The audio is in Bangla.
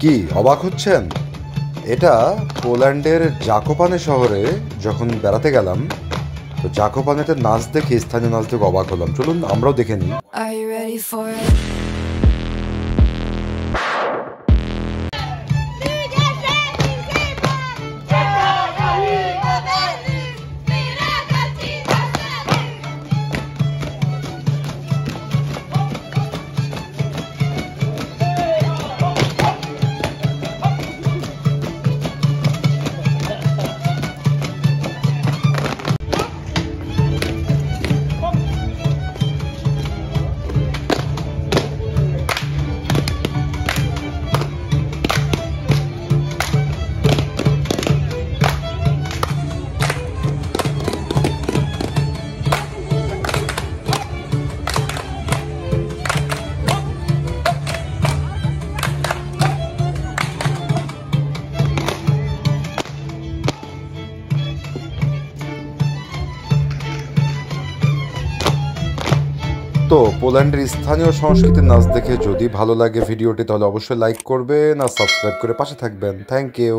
কি অবাক হচ্ছেন? এটা পোল্যান্ডের জাকোপানে শহরে যখন বেড়াতে গেলাম, তো জাকোপানেতে নাচ দেখে, স্থানীয় নাচ দেখে অবাক হলাম। চলুন আমরাও দেখে নিই। Are you ready for it? তো পোল্যান্ডের স্থানীয় সংস্কৃতির নাচ দেখে যদি ভালো লাগে ভিডিওটি, তাহলে অবশ্যই লাইক করবেন আর সাবস্ক্রাইব করে পাশে থাকবেন। Thank you.